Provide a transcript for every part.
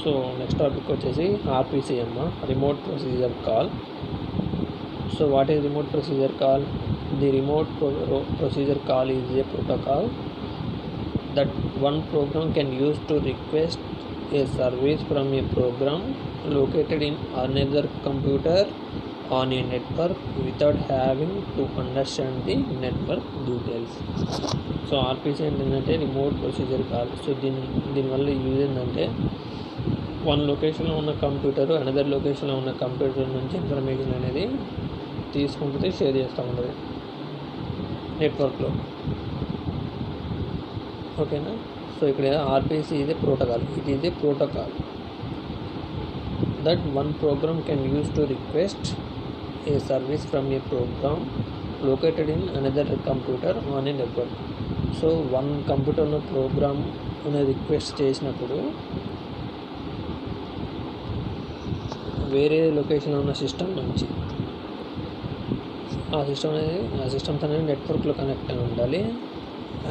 So next topic వచ్చేసి RPCM, remote procedure call. So what is remote procedure call? The remote procedure call is a protocol that one program can use to request a service from a program located in another computer on a network without having to understand the network details. So RPC ఏంటంటే remote procedure call. So దీనివల్ల use ఏంటంటే one లొకేషన్లో ఉన్న computer another లొకేషన్లో ఉన్న computer నుంచి information అనేది తీసుకుంటుంది, షేర్ చేస్తూ ఉంటుంది నెట్వర్క్లో. ఓకేనా? సో ఇక్కడ RPC ఇది protocol. It is a protocol that one program can use to request a service from a program located in another computer on a network. So one కంప్యూటర్లో ప్రోగ్రామ్ అనేది రిక్వెస్ట్ చేసినప్పుడు వేరే లొకేషన్లో ఉన్న సిస్టమ్ నుంచి ఆ సిస్టమ్స్ అనేది నెట్వర్క్లో కనెక్ట్ అయి ఉండాలి.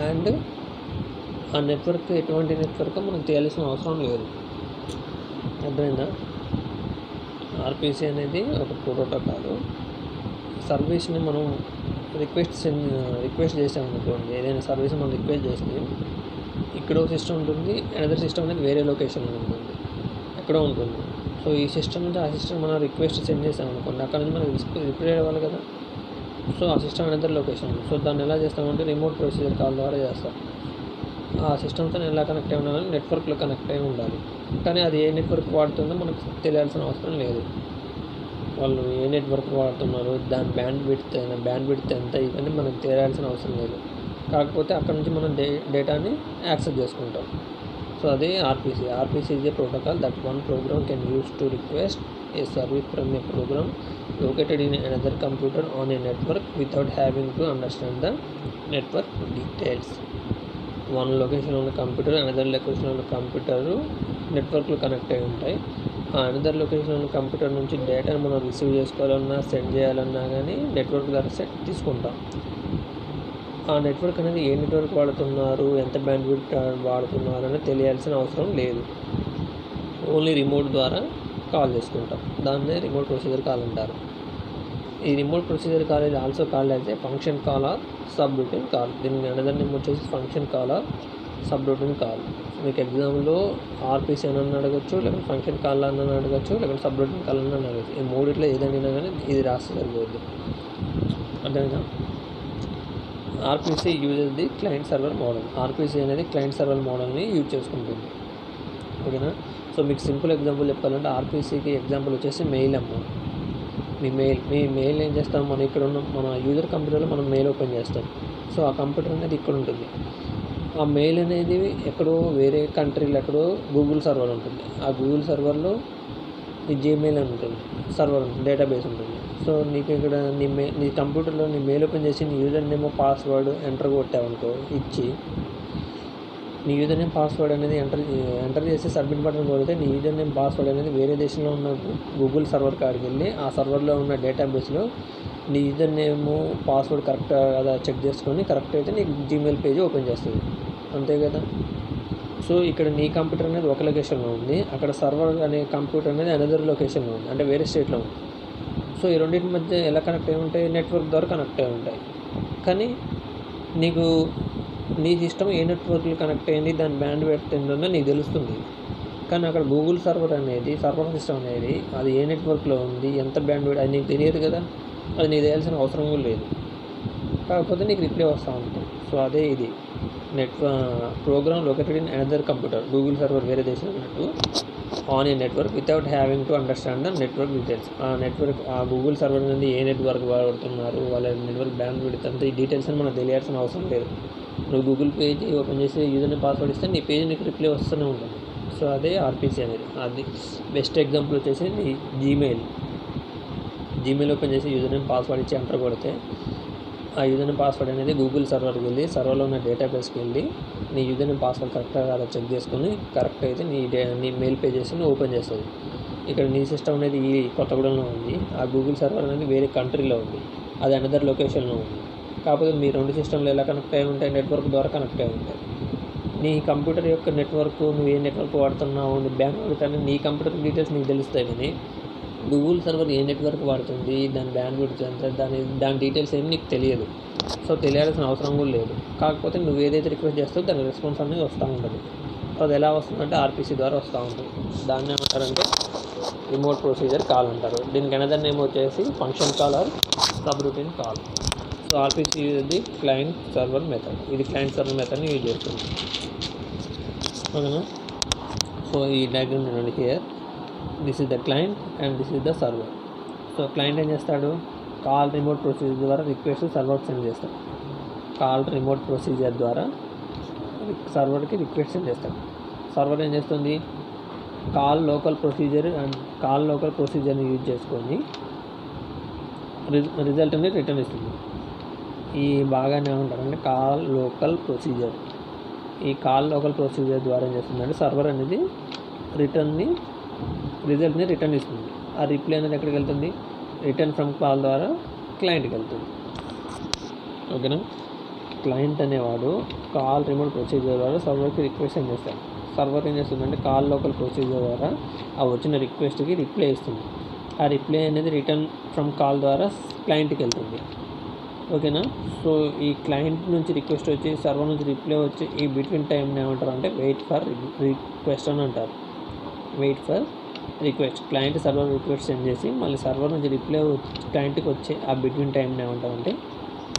అండ్ ఆ నెట్వర్క్ ఎటువంటి నెట్వర్క్ మనకు తెలియాల్సిన అవసరం లేదు. అర్థమైందా? RPC అనేది ఒక ప్రోటోకాల్. సర్వీస్ని మనం రిక్వెస్ట్ చేసామనుకోండి, ఏదైనా సర్వీస్ మనం రిక్వెస్ట్ చేస్తే ఇక్కడ సిస్టమ్ ఉంటుంది, అనదర్ సిస్టమ్ అనేది వేరే లొకేషన్లో ఉంటుంది, ఎక్కడో ఉంటుంది. సో ఈ సిస్టమ్ నుంచి ఆ సిస్టమ్ మనం రిక్వెస్ట్ సెండ్ చేసామనుకోండి, అక్కడ నుంచి మనకి రిప్లై అవ్వాలి కదా. సో ఆ సిస్టమ్ అనదర్ లొకేషన్. సో దాన్ని ఎలా చేస్తామంటే రిమోట్ ప్రొసీజర్ కాల్ ద్వారా చేస్తాం. ఆ సిస్టమ్తో ఎలా కనెక్ట్ అయి ఉండాలి? నెట్వర్క్లో కనెక్ట్ అయి ఉండాలి. కానీ అది ఏ నెట్వర్క్ వాడుతుందో మనకు తెలియాల్సిన అవసరం లేదు. వాళ్ళు ఏ నెట్వర్క్ వాడుతున్నారు, దాని బ్యాండ్ విడ్త్ ఎంత, ఇవన్నీ మనకు తెలియాల్సిన అవసరం లేదు. కాకపోతే అక్కడ నుంచి మనం డేటాని యాక్సెస్ చేసుకుంటాం. సో అదే RPC. RPC is a protocol that one program can use to request a service from a program located in another computer on a network without having to understand the network details. One లొకేషన్లో ఉన్న computer another లొకేషన్లో ఉన్న computer నెట్వర్క్లో connect అయి ఉంటాయి. ఆ another లొకేషన్లో ఉన్న కంప్యూటర్ నుంచి డేటాను మనం రిసీవ్ చేసుకోవాలన్నా సెండ్ చేయాలన్నా కానీ నెట్వర్క్ ద్వారా తీసుకుంటాం. ఆ నెట్వర్క్ అనేది ఏ నెట్వర్క్ వాడుతున్నారు, ఎంత బ్యాండ్విడ్త్ వాడుతున్నారు అనేది తెలియాల్సిన అవసరం లేదు. ఓన్లీ రిమోట్ ద్వారా కాల్ చేసుకుంటాం. దాన్నే రిమోట్ ప్రొసీజర్ కాల్ అంటారు. ఈ రిమోట్ ప్రొసీజర్ కాల్ ఇది also called as a function call or sub routine call. దీనికి అనదర్ నేమ్ వచ్చేసి function call or sub routine call. మీకు ఎగ్జామ్లో RPC అని అడగచ్చు, లేకపోతే ఫంక్షన్ కాల్ అని అడగచ్చు, లేకపోతే సబ్ రూటీన్ కాల్ అని అడగచ్చు. ఈ మూడిట్లో ఏదైనా కానీ ఇది రాస్తే సరిపోద్ది. అర్థమైందా? RPC uses the client server model. RPC అనేది క్లయింట్ సర్వర్ మోడల్ని యూజ్ చేసుకుంటుంది. ఓకేనా? సో మీకు సింపుల్ ఎగ్జాంపుల్ చెప్పాలంటే RPCకి ఎగ్జాంపుల్ వచ్చేసి మెయిల్ అమ్మ. మీ మెయిల్ ఏం చేస్తాం, మనం ఇక్కడ ఉన్న మన యూజర్ కంప్యూటర్లో మనం మెయిల్ ఓపెన్ చేస్తాం. సో ఆ కంప్యూటర్ అనేది ఇక్కడ ఉంటుంది. ఆ మెయిల్ అనేది ఎక్కడో వేరే కంట్రీలో ఎక్కడో గూగుల్ సర్వర్ ఉంటుంది. ఆ గూగుల్ సర్వర్లో నీ Gmail అని ఉంటుంది, సర్వర్ ఉంటుంది, డేటాబేస్ ఉంటుంది. సో నీకు ఇక్కడ నీ కంప్యూటర్లో నీ మెయిల్ ఓపెన్ చేసి నీ యూజర్ నేమ్ పాస్వర్డ్ ఎంటర్ కొట్టావనుకో, ఇచ్చి నీ యూజర్ నేమ్ పాస్వర్డ్ అనేది ఎంటర్ చేసి సబ్మిట్ బటన్ కొడితే నీ యూజర్ నేమ్ పాస్వర్డ్ అనేది వేరే దేశంలో ఉన్న గూగుల్ సర్వర్ కాడికి వెళ్ళి ఆ సర్వర్లో ఉన్న డేటాబేస్లో నీ యూజర్ నేమ్ పాస్వర్డ్ కరెక్ట్ కదా చెక్ చేసుకొని కరెక్ట్ అయితే నీకు Gmail పేజ్ ఓపెన్ చేస్తుంది. అంతే కదా? సో ఇక్కడ నీ కంప్యూటర్ అనేది ఒక లొకేషన్లో ఉంది, అక్కడ సర్వర్ అనే కంప్యూటర్ అనేది అనదర్ లొకేషన్లో ఉంది, అంటే వేరే స్టేట్లో ఉంది. సో ఈ రెండింటి మధ్య ఎలా కనెక్ట్ అయి ఉంటాయి? నెట్వర్క్ ద్వారా కనెక్ట్ అయి ఉంటాయి. కానీ నీకు నీ సిస్టమ్ ఏ నెట్వర్క్లో కనెక్ట్ అయ్యింది, దాని బ్యాండ్ విడ్త్ ఎంత ఉందో నీకు తెలుస్తుంది. కానీ అక్కడ గూగుల్ సర్వర్ అనేది సర్వర్ సిస్టమ్ అనేది అది ఏ నెట్వర్క్లో ఉంది, ఎంత బ్యాండ్ విడ్త్ అది నీకు తెలియదు కదా. అది నీకు తెలియాల్సిన అవసరం కూడా లేదు. కాకపోతే నీకు రిప్లై వస్తూ ఉంటుంది. సో అదే ఇది program located in another computer, Google server వేరే దేశంలో ఉన్నట్టు on a network without having to understand the network details. ఆ గూగుల్ సర్వర్ నుండి ఏ నెట్వర్క్ వాడుతున్నారు, వాళ్ళ నెట్వర్క్ బ్యాండ్ విడ్త్ అంతా ఈ డీటెయిల్స్ అని మనకు తెలియాల్సిన అవసరం లేదు. నువ్వు గూగుల్ పేజ్ ఓపెన్ చేసి యూజర్ నేమ్ పాస్వర్డ్ ఇస్తే నీ పేజ్ నీకు రిప్లై వస్తూనే ఉంటుంది. సో అదే RPC అనేది. అది బెస్ట్ ఎగ్జాంపుల్ వచ్చేసి నీ Gmail ఓపెన్ చేసి యూజర్ నేమ్ పాస్వర్డ్ ఇచ్చి ఎంటర్ కొడితే ఆ యూజర్ నేమ్ పాస్వర్డ్ అనేది గూగుల్ సర్వర్కి వెళ్ళి సర్వర్లో ఉన్న డేటాబేస్కి వెళ్ళి నీ యూజర్ నేమ్ పాస్వర్డ్ కరెక్ట్గా కాదా చెక్ చేసుకొని కరెక్ట్ అయితే నీ మెయిల్ పేజెస్ని ఓపెన్ చేస్తుంది. ఇక్కడ నీ సిస్టమ్ అనేది ఈ కొత్తగూడెంలో ఉంది, ఆ గూగుల్ సర్వర్ అనేది వేరే కంట్రీలో ఉంది, అది అనదర్ లొకేషన్లో ఉంది. కాకపోతే మీ రెండు సిస్టమ్లు ఎలా కనెక్ట్ అయి ఉంటాయి? నెట్వర్క్ ద్వారా కనెక్ట్ అయి ఉంటాయి. నీ కంప్యూటర్ యొక్క నెట్వర్క్, నువ్వు ఏ నెట్వర్క్ వాడుతున్నావు, నీ బ్యాంక్ అకౌంట్, నీ కంప్యూటర్ డీటెయిల్స్ నీకు తెలుస్తాయి. కానీ గూగుల్ సర్వర్ ఏ నెట్వర్క్ వాడుతుంది, దాని బ్యాండ్విడ్త్ ఎంత, దాని డీటెయిల్స్ ఏమి నీకు తెలియదు. సో తెలియాల్సిన అవసరం కూడా లేదు. కాకపోతే నువ్వు ఏదైతే రిక్వెస్ట్ చేస్తావో దాని రెస్పాన్స్ అనేది వస్తూ ఉంటుంది. అది ఎలా వస్తుందంటే ఆర్పీసీ ద్వారా వస్తూ ఉంటుంది. దాన్ని ఏమంటారంటే రిమోట్ ప్రొసీజర్ కాల్ అంటారు. దీనికి అనదర్ నేమ్ వచ్చేసి function call or sub routine call. So RPC ఇది క్లయింట్ సర్వర్ మెథడ్. ఇది క్లయింట్ సర్వర్ మెథడ్ని యూజ్ చేస్తుంది. ఓకేనా. సో ఈ డయాగ్రామ్ చూడండి. Here this is the client and this is the server. So client ఏం చేస్తాడు, కాల్ రిమోట్ ప్రొసీజర్ ద్వారా request సర్వర్కి send చేస్తాడు. కాల్ రిమోట్ ప్రొసీజర్ ద్వారా సర్వర్కి రిక్వెస్ట్ సెండ్ చేస్తాడు. సర్వర్ ఏం చేస్తుంది, కాల్ లోకల్ ప్రొసీజర్ని యూజ్ చేసుకొని రిజల్ట్ని రిటర్న్ ఇస్తుంది. ఈ బాగానే ఉంటారంటే కాల్ లోకల్ ప్రొసీజర్. ఈ కాల్ లోకల్ ప్రొసీజర్ ద్వారా ఏం చేస్తుందంటే సర్వర్ అనేది రిజల్ట్ని రిటర్న్ ఇస్తుంది. ఆ రిప్లై అనేది ఎక్కడికి వెళ్తుంది, రిటర్న్ ఫ్రమ్ కాల్ ద్వారా క్లయింట్కి వెళ్తుంది. ఓకేనా. క్లయింట్ అనేవాడు కాల్ రిమోట్ ప్రొసీజర్ ద్వారా సర్వర్కి రిక్వెస్ట్ సెండ్ చేస్తాడు. సర్వర్ ఏం చేస్తుందంటే కాల్ లోకల్ ప్రొసీజర్ ద్వారా ఆ వచ్చిన రిక్వెస్ట్కి రిప్లై ఇస్తుంది. ఆ రిప్లై అనేది రిటర్న్ ఫ్రమ్ కాల్ ద్వారా క్లయింట్కి వెళ్తుంది. ఓకేనా. సో ఈ క్లయింట్ నుంచి రిక్వెస్ట్ వచ్చి సర్వర్ నుంచి రిప్లై వచ్చి ఈ బిట్వీన్ టైంని ఏమంటారు అంటే వెయిట్ ఫర్ రిక్వెస్ట్ అని అంటారు. Wait for request. Client server request send చేసి మళ్ళీ సర్వర్ నుంచి రిప్లై క్లయింట్కి వచ్చే ఆ బిట్వీన్ టైంని ఏమంటారు అంటే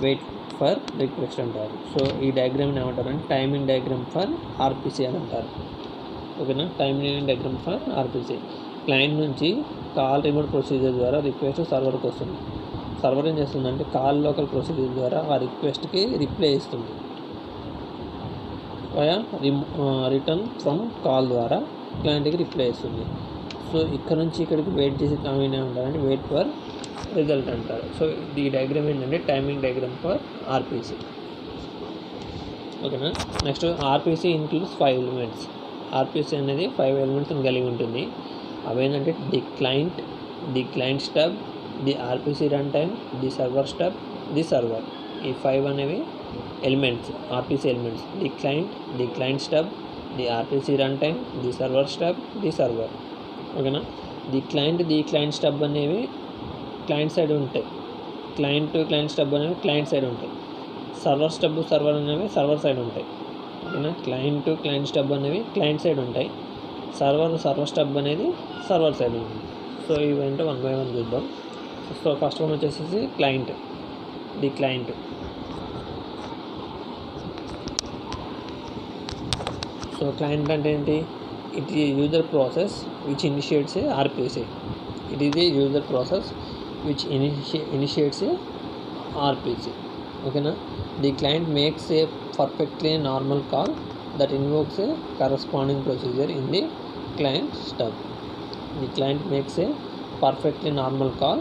వెయిట్ ఫర్ రిక్వెస్ట్ అంటారు. సో ఈ డయాగ్రామ్ని ఏమంటారు అంటే టైమింగ్ డయాగ్రామ్ ఫర్ ఆర్పీసీ అని అంటారు. ఓకేనా. Timing diagram for RPC. Client నుంచి కాల్ రిమోట్ ప్రొసీజర్ ద్వారా రిక్వెస్ట్ సర్వర్కి వస్తుంది. సర్వర్ ఏం చేస్తుందంటే కాల్ లోకల్ ప్రొసీజర్ ద్వారా ఆ రిక్వెస్ట్కి రిప్లై ఇస్తుంది. రిటర్న్ ఫ్రమ్ కాల్ ద్వారా క్లయింట్కి రిప్లై ఇస్తుంది. సో ఇక్కడ నుంచి ఇక్కడికి వెయిట్ చేసి టైమింగ్ ఏమంటారంటే వెయిట్ ఫర్ రిజల్ట్ అంటారు. సో ఈ డయాగ్రామ్ ఏంటంటే టైమింగ్ డయాగ్రామ్ ఫర్ ఆర్పీసీ. ఓకేనా. Next RPC includes 5 elements. RPC అనేది 5 ఎలిమెంట్స్ని కలిగి ఉంటుంది. అవేంటంటే the client stub, the RPC run time, the server stub, the server. ఈ 5 అనేవి elements, RPC elements. The client stub, the RPC run time, the server stub, the server. ఓకేనా. The client stub అనేవి client side ఉంటాయి. Client stub అనేవి client side ఉంటాయి. Server అనేవి server side ఉంటాయి. ఓకేనా. క్లయింట్ స్టబ్ అనేవి క్లయింట్ సైడ్ ఉంటాయి. సర్వర్ స్టబ్ అనేది సర్వర్ సైడ్ ఉంటుంది. సో ఇవేంటో 1 by 1 చూద్దాం. సో ఫస్ట్ వన్ వచ్చేసి client. The client. So client అంటే ఏంటి, it is user process which initiates A RPC. It is a user process which initiates a RPC. Okay. The client makes a perfectly normal call that invokes a corresponding procedure in the client stub. The client makes a perfectly normal call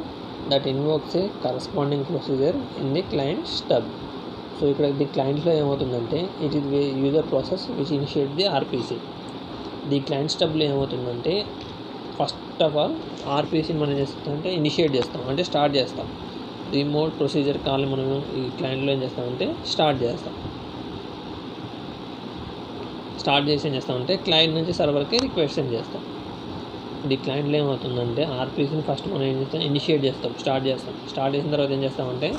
that invokes a corresponding procedure in the client stub. So ఇక్కడ the క్లయింట్లో ఏమవుతుందంటే it is user process which initiate the RPC. The client స్టబ్లో ఏమవుతుందంటే first of all ఆర్పీసీని మనం చేస్తామంటే initiate చేస్తాం, అంటే start చేస్తాం. రిమోట్ ప్రొసీజర్ కాల్ మనం ఈ క్లయింట్లో ఏం చేస్తామంటే స్టార్ట్ చేస్తాం. స్టార్ట్ చేసి ఏం చేస్తామంటే క్లయింట్ నుంచి సర్వర్కి రిక్వెస్ట్ సెండ్ చేస్తాం. ఈ క్లయింట్లో ఏమవుతుందంటే ఆర్పీసీని ఫస్ట్ మనం ఏం చేస్తాం, ఇనిషియేట్ చేస్తాం, స్టార్ట్ చేస్తాం. స్టార్ట్ చేసిన తర్వాత ఏం చేస్తామంటే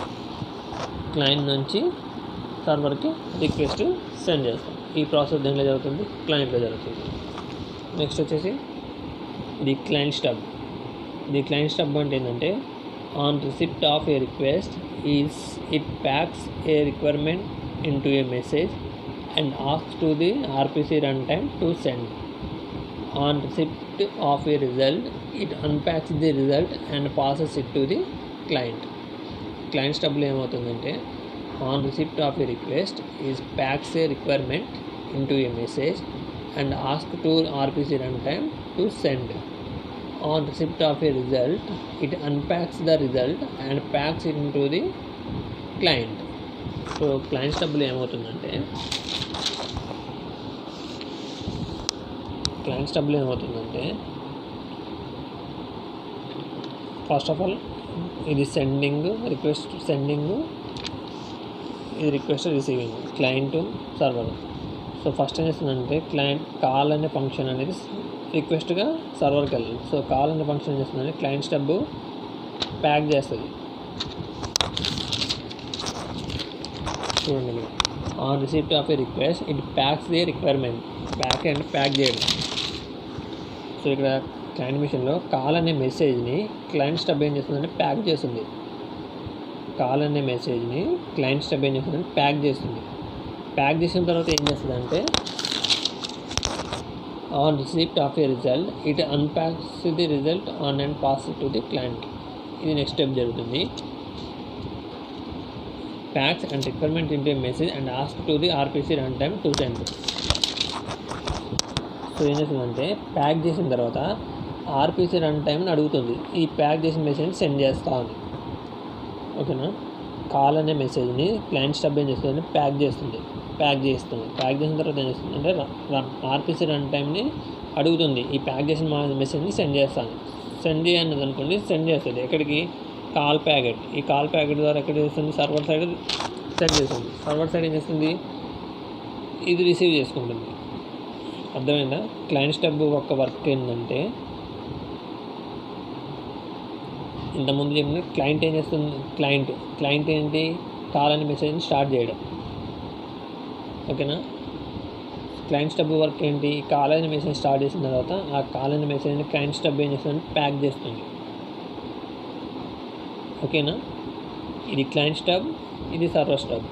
క్లయింట్ నుంచి సర్వర్కి రిక్వెస్ట్ సెండ్ చేస్తాం. ఈ ప్రాసెస్ దేంట్లో జరుగుతుంది, క్లయింట్లో జరుగుతుంది. నెక్స్ట్ వచ్చేసి the client stub. The client stub అంటే ఏంటంటే on receipt of a request it packs a requirement into a message and asks to the RPC run time to send. On receipt of a result it unpacks the result and passes it to the client. Client స్టబ్లో ఏమవుతుందంటే on receipt of a request packs a requirement into a message and ask to RPC runtime to send. On receipt of a result, it unpacks the result and packs it into the client. So client stubble ఏమవుతుందంటే first of all ఇది request receiving client server. So so first ఏం చేస్తుందంటే client call అనే function అనేది రిక్వెస్ట్గా సర్వర్కి వెళ్ళాలి. So call అనే function ఏం చేస్తుందంటే క్లయింట్ స్టబ్ ప్యాక్ చేస్తుంది. చూడండి ఇక్కడ on receipt of a request it packs the requirement. Back and pack చేయడం. సో ఇక్కడ క్లయింట్ మిషన్లో కాల్ అనే మెసేజ్ని క్లయింట్ స్టబ్ ఏం చేస్తుందంటే ప్యాక్ చేస్తుంది. కాల్ అనే మెసేజ్ని క్లయింట్ స్టబ్ ఏం చేస్తుందంటే ప్యాక్ చేస్తుంది. ప్యాక్ చేసిన తర్వాత ఏం చేస్తుందంటే on receipt of a result it unpacks the result on and pass to the client. ఇది నెక్స్ట్ స్టెప్ జరుగుతుంది. Packs and requirement into a message and ask to the RPC run time to send. So ఏం చేస్తుందంటే pack చేసిన తర్వాత RPC run టైంని అడుగుతుంది ఈ pack చేసిన మెసేజ్ని సెండ్ చేస్తా అని. ఓకేనా. కాల్ అనే మెసేజ్ని క్లయింట్ స్టబ్ ఏం చేస్తుంది ప్యాక్ చేస్తుంది. ప్యాక్ చేసిన తర్వాత ఏం చేస్తుంది అంటే ఆర్పిసి రన్ టైంని అడుగుతుంది ఈ ప్యాక్ చేసిన మెసేజ్ని సెండ్ చేస్తాను. సెండ్ చేయన్నది అనుకోండి సెండ్ చేస్తుంది. ఎక్కడికి? Call packet. ఈ కాల్ ప్యాకెట్ ద్వారా ఎక్కడ చేస్తుంది? సర్వర్ సైడ్ సెండ్ చేస్తుంది. సర్వర్ సైడ్ ఏం చేస్తుంది? ఇది రిసీవ్ చేసుకుంటుంది. అర్థమైందా? క్లయింట్ స్టబ్ ఒక వర్క్ ఏంటంటే ఇంతకుముందు చెప్పిన క్లయింట్ ఏం చేస్తుంది? క్లయింట్ ఏంటి? కాల్ అనే మెసేజ్ని స్టార్ట్ చేయడం. ఓకేనా. క్లయింట్ స్టబ్ వర్క్ ఏంటి? కాల్ అనే మెసేజ్ స్టార్ట్ చేసిన తర్వాత ఆ కాల్ అనే మెసేజ్ని క్లయింట్ స్టబ్ ఏం చేస్తుంది? ప్యాక్ చేస్తుంది. ఓకేనా. ఇది క్లయింట్ స్టబ్, ఇది సర్వర్ స్టబ్.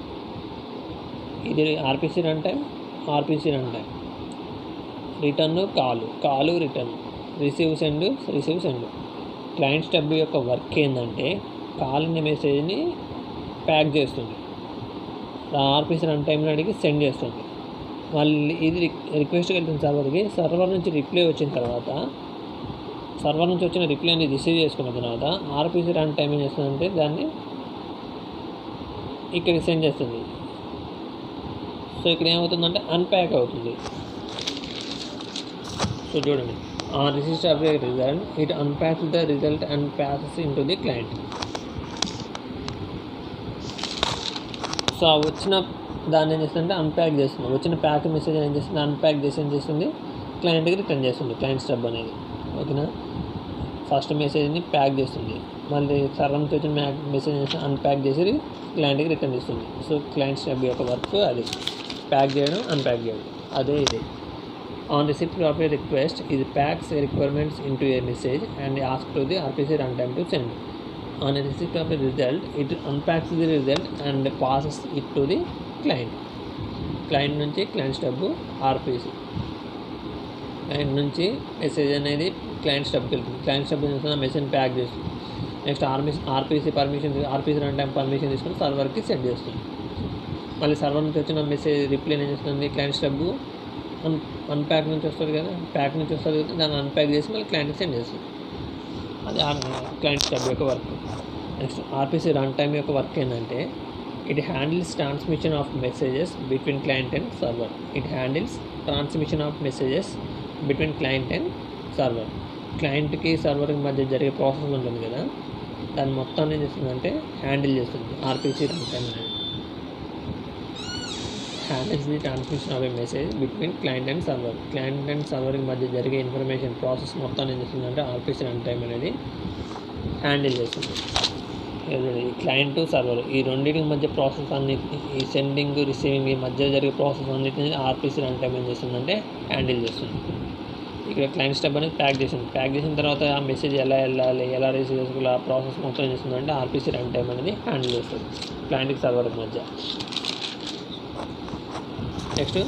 ఇది ఆర్పిసి రన్ టైం, రిటర్న్ కాలు return, receive send. Client stub యొక్క వర్క్ ఏంటంటే కాల్ అనే మెసేజ్ని ప్యాక్ చేస్తుంది. ఆర్పిసి రన్ టైంలో అడిగి సెండ్ చేస్తుంది. మళ్ళీ ఇది రిక్వెస్ట్ వెళ్తుంది సర్వర్కి. సర్వర్ నుంచి రిప్లై వచ్చిన తర్వాత సర్వర్ నుంచి వచ్చిన రిప్లైని రిసీవ్ చేసుకున్న తర్వాత ఆర్పిసి రన్ టైం ఏం చేస్తుందంటే దాన్ని ఇక్కడికి సెండ్ చేస్తుంది. సో ఇక్కడ ఏమవుతుందంటే అన్ప్యాక్ అవుతుంది. సో చూడండి on receipt of a result it unpacks the result and passes in to the client. So వచ్చిన దాన్ని ఏం చేస్తుందంటే అన్ప్యాక్ చేస్తుంది. వచ్చిన ప్యాక్ మెసేజ్ ఏం చేస్తుంది? అన్ప్యాక్ చేసి ఏం చేస్తుంది? క్లయింట్కి రిటర్న్ చేస్తుంది. క్లయింట్ స్టబ్ అనేది. ఓకేనా. ఫస్ట్ మెసేజ్ని ప్యాక్ చేస్తుంది. మళ్ళీ సర్వర్ నుంచి వచ్చిన మెసేజ్ అన్ప్యాక్ చేసి క్లయింట్కి రిటర్న్ ఇస్తుంది. సో క్లయింట్ స్టబ్ యొక్క వర్క్ అది ప్యాక్ చేయడం, అన్ప్యాక్ చేయడం. అదే ఇది. On receipt of a request ఇది packs requirements into a message and ask to the RPC run time to send. On a receipt of a result, it unpacks the result and passes it to the client. Client నుంచి client stub RPC, client నుంచి message అనేది client స్టబ్కి వెళ్తుంది. Client stub message pack చేస్తుంది. Next RPC run time permission తీసుకొని సర్వర్కి send చేస్తుంది. మళ్ళీ server నుంచి వచ్చిన మెసేజ్ రిప్లై ఏం చేస్తుంది? క్లయింట్ స్టబ్ అన్ప్యాక్ నుంచి వస్తుంది కదా, ప్యాక్ నుంచి వస్తుంది కదా, దాన్ని అన్ప్యాక్ చేసి మళ్ళీ క్లయింట్కి సెండ్ చేస్తుంది. అది క్లయింట్ స్టబ్ యొక్క work. Next RPC run time యొక్క వర్క్ ఏంటంటే it handles transmission of messages between client and server. క్లయింట్కి సర్వర్కి మధ్య జరిగే ప్రాసెస్ ఉంటుంది కదా, దాన్ని మొత్తాన్ని ఏం చేస్తుందంటే హ్యాండిల్ చేస్తుంది. ఆర్పిసి రన్ టైమ్ అనేది handles the transmission of a message between client and సర్వర్కి మధ్య జరిగే ఇన్ఫర్మేషన్ ప్రాసెస్ మొత్తాన్ని ఏం చేస్తుందంటే ఆర్పిసి రన్ టైమ్ అనేది హ్యాండిల్ చేస్తుంది. ఈ క్లయింట్ సర్వర్ ఈ రెండింటికి మధ్య ప్రాసెస్ అన్నిటిని, ఈ సెండింగ్ రిసీవింగ్ ఈ మధ్య జరిగే ప్రాసెస్ అన్నిటిని ఆర్పిసి రన్ టైం ఏం చేస్తుందంటే హ్యాండిల్ చేస్తుంది. ఇక్కడ క్లయింట్ స్టబ్ అనేది ప్యాక్ చేసిన తర్వాత ఆ మెసేజ్ ఎలా వెళ్ళాలి, ఎలా రిసీవ్ చేసుకోవాలి, ఆ ప్రాసెస్ మొత్తం ఏం చేస్తుందంటే ఆర్పిసి రన్ టైం అనేది హ్యాండిల్ చేస్తుంది క్లయింట్కి సర్వర్కి మధ్య. Next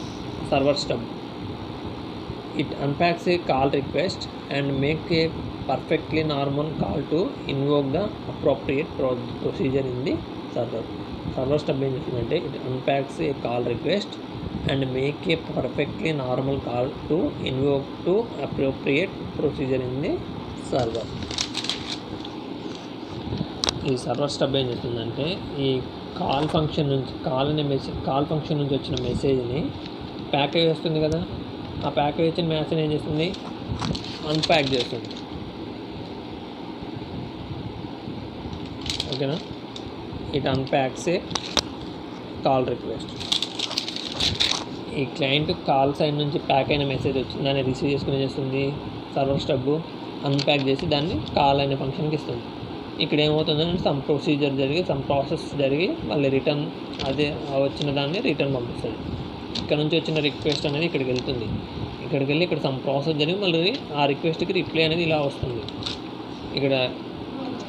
server stub it unpacks a call request and make a perfectly normal call to invoke the appropriate procedure in the server. Server stub ఏం చేస్తుందంటే it unpacks a call request and make a perfectly normal call to invoke to appropriate procedure in the server. ఈ server stub ఏం చేస్తుందంటే ఈ call function నుంచి వచ్చిన మెసేజ్ని package వస్తుంది కదా, ఆ ప్యాకేజ్ వచ్చిన మెసేజ్ ఏం చేస్తుంది? అన్ప్యాక్ చేస్తుంది. ఓకేనా. It unpacks a call request. ఈ క్లయింట్ కాల్ సైడ్ నుంచి ప్యాక్ అయిన మెసేజ్ వచ్చింది, దాన్ని రిసీవ్ చేసుకుని చేస్తుంది సర్వర్ స్టబ్ అన్ప్యాక్ చేసి దాన్ని కాల్ అనే ఫంక్షన్కి ఇస్తుంది. ఇక్కడ ఏమవుతుందంటే సమ్ ప్రొసీజర్ జరిగి సమ్ ప్రాసెస్ జరిగి మళ్ళీ రిటర్న్ అదే వచ్చిన దాన్ని రిటర్న్ పంపిస్తుంది. ఇక్కడ నుంచి వచ్చిన రిక్వెస్ట్ అనేది ఇక్కడికి వెళ్తుంది, ఇక్కడికి వెళ్ళి ఇక్కడ సమ్ ప్రాసెస్ జరిగి మళ్ళీ ఆ రిక్వెస్ట్కి రిప్లై అనేది ఇలా వస్తుంది. ఇక్కడ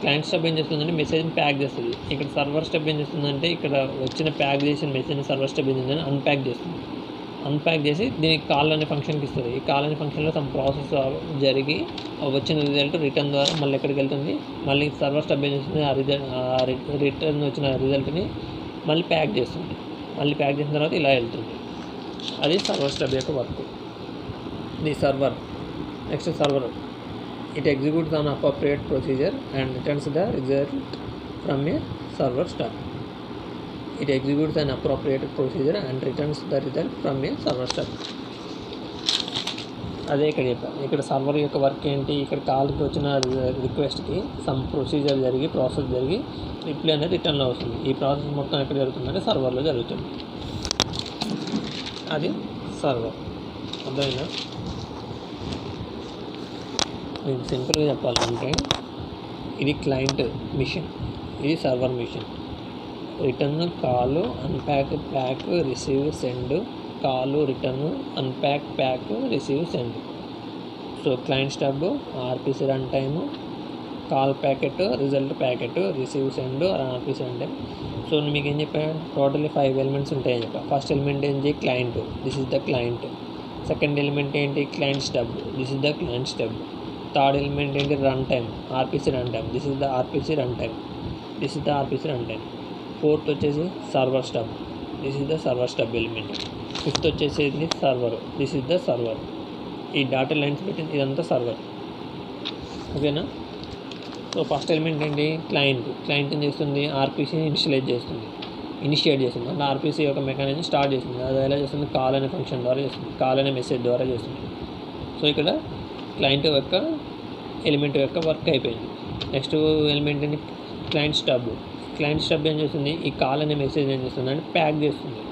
క్లయింట్ స్టబ్ ఏం చేస్తుందంటే మెసేజ్ని ప్యాక్ చేస్తుంది. ఇక్కడ సర్వర్ స్టబ్ ఏం చేస్తుందంటే ఇక్కడ వచ్చిన ప్యాక్ చేసిన మెసేజ్ని సర్వర్ స్టబ్ ఏం చేస్తుందంటే అన్ప్యాక్ చేస్తుంది. అన్ప్యాక్ చేసి దీనికి కాల్ అనే ఫంక్షన్కి ఇస్తుంది. ఈ కాల్ అనే ఫంక్షన్లో సమ్ ప్రాసెస్ జరిగి వచ్చిన రిజల్ట్ రిటర్న్ ద్వారా మళ్ళీ ఎక్కడికి వెళ్తుంది, మళ్ళీ సర్వర్ స్టబ్ ఏం చేస్తుంది రిటర్న్ వచ్చిన రిజల్ట్ని మళ్ళీ ప్యాక్ చేస్తుంది. మళ్ళీ ప్యాక్ చేసిన తర్వాత ఇలా వెళ్తుంది. అది సర్వర్ స్టబ్ యొక్క work. The server next server it executes an appropriate procedure and returns the result from a server stub. It executes an appropriate procedure and returns the result from a server stub. అదే ఇక్కడ చెప్పాను. ఇక్కడ server యొక్క work ఏంటి, ఇక్కడ కాల్కి వచ్చిన రిక్వెస్ట్కి some procedure జరిగి process జరిగి రిప్లై అనేది రిటర్న్లో వస్తుంది. ఈ ప్రాసెస్ మొత్తం ఎక్కడ జరుగుతుందంటే సర్వర్లో జరుగుతుంది. అది సర్వర్. అర్థమైందా? నేను సింపుల్గా చెప్పాలంటే ఇది క్లయింట్ మిషన్, ఇది server machine. Return call unpack pack receive send, call return unpack pack receive send. So client stub, RPC run time, call packet, result packet, receive send, RPC run time. So మీకు ఏం చెప్పాను, totally 5 elements ఉంటాయని చెప్పాను. First element ఏంటి, client, this is the client. Second element ఏంటి, client stub, this is the client stub. Third element ఏంటి, run time, RPC run time, this is the RPC run time, this is the RPC run time. Fourth వచ్చేసి server stub, this is the server stub element. Fifth వచ్చేసి server, this is the server. ఈ data lines పెట్టింది ఇదంతా server. ఓకేనా? So first element ఏంటి, client. Client ఏం చేస్తుంది, ఆర్పిసిని initiate చేస్తుంది. అంటే ఆర్పిసి యొక్క మెకానిజం స్టార్ట్ చేస్తుంది. అది ఎలా చేస్తుంది, కాల్ అనే ఫంక్షన్ ద్వారా చేస్తుంది, కాల్ అనే మెసేజ్ ద్వారా చేస్తుంది. సో ఇక్కడ క్లయింట్ యొక్క ఎలిమెంట్ యొక్క వర్క్ అయిపోయింది. నెక్స్ట్ ఎలిమెంట్ ఏంటి, క్లయింట్ స్టబ్. క్లయింట్ స్టబ్ ఏం చేస్తుంది, ఈ కాల్ అనే మెసేజ్ ఏం చేస్తుంది అంటే ప్యాక్ చేస్తుంది.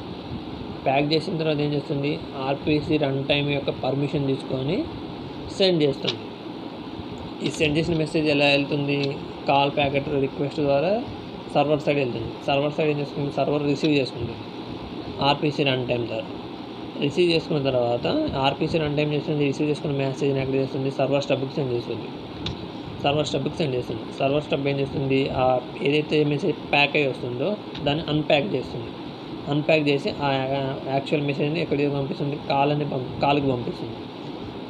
ప్యాక్ చేసిన తర్వాత ఏం చేస్తుంది, ఆర్పిసి రన్ టైమ్ యొక్క పర్మిషన్ తీసుకొని సెండ్ చేస్తుంది. ఈ సెండ్ చేసిన మెసేజ్ ఎలా వెళ్తుంది, కాల్ ప్యాకెట్ రిక్వెస్ట్ ద్వారా సర్వర్ సైడ్ వెళ్తుంది. సర్వర్ సైడ్ ఏం చేస్తుంది, సర్వర్ రిసీవ్ చేసుకుంటుంది ఆర్పిసి రన్ టైమ్ ద్వారా. రిసీవ్ చేసుకున్న తర్వాత ఆర్పిసి రన్ టైం చేస్తుంది, రిసీవ్ చేసుకున్న మెసేజ్ని ఎక్కడ చేస్తుంది, సర్వర్ స్టబ్కి సెండ్ చేస్తుంది. సర్వర్ స్టబ్ ఏం చేస్తుంది, ఏదైతే మెసేజ్ ప్యాక్ అయ్యి వస్తుందో దాన్ని అన్ప్యాక్ చేస్తుంది. అన్ప్యాక్ చేసి ఆ యాక్చువల్ మెసేజ్ని ఎక్కడికి పంపిస్తుంది, కాల్కి పంపిస్తుంది.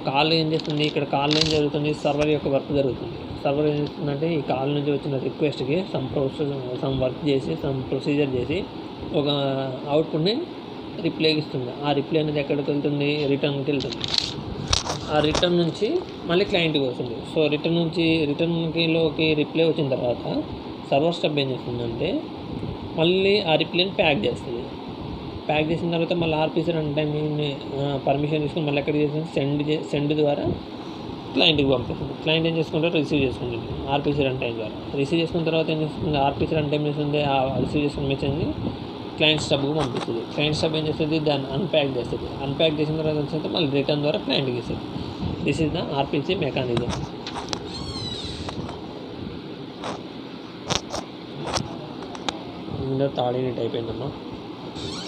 కాల్ ఏం చేస్తుంది, ఇక్కడ కాల్ ఏం జరుగుతుంది, సర్వర్ యొక్క వర్క్ జరుగుతుంది. సర్వర్ ఏం చేస్తుందంటే ఈ కాల్ నుంచి వచ్చిన రిక్వెస్ట్కి సమ్ వర్క్ చేసి సమ్ ప్రొసీజర్ చేసి ఒక అవుట్పుట్ని రిప్లైకి ఇస్తుంది. ఆ రిప్లై అనేది ఎక్కడికి వెళ్తుంది, రిటర్న్కి వెళ్తుంది. ఆ రిటర్న్ నుంచి మళ్ళీ క్లయింట్కి వస్తుంది. సో రిటర్న్లోకి రిప్లై వచ్చిన తర్వాత సర్వర్ స్టబ్ ఏం చేస్తుందంటే మళ్ళీ ఆ రిప్లైని ప్యాక్ చేస్తుంది. ప్యాక్ చేసిన తర్వాత మళ్ళీ ఆర్పిసి రన్ టైం పర్మిషన్ తీసుకుని మళ్ళీ ఎక్కడికి చేస్తుంది, సెండ్ ద్వారా క్లయింట్కి పంపిస్తుంది. క్లయింట్ ఏం చేసుకుంటారో రిసీవ్ చేసుకుంటుంది ఆర్పిసి రన్ టైం ద్వారా. రిసీవ్ చేసుకున్న తర్వాత ఏం చేస్తుంది, ఆర్పిసి రన్ టైం చేస్తుంది, ఆ రిసీవ్ చేసుకున్న మెసేజ్ని క్లయింట్ స్టబ్కి పంపిస్తుంది. క్లయింట్ స్టబ్ ఏం చేస్తుంది, దాన్ని అన్ప్యాక్ చేస్తుంది. అన్ప్యాక్ చేసిన తర్వాత వచ్చిన మళ్ళీ రిటర్న్ ద్వారా క్లయింట్కి ఇస్తుంది. This is the RPC mechanism. Third unit అయిపోయిందమ్మా.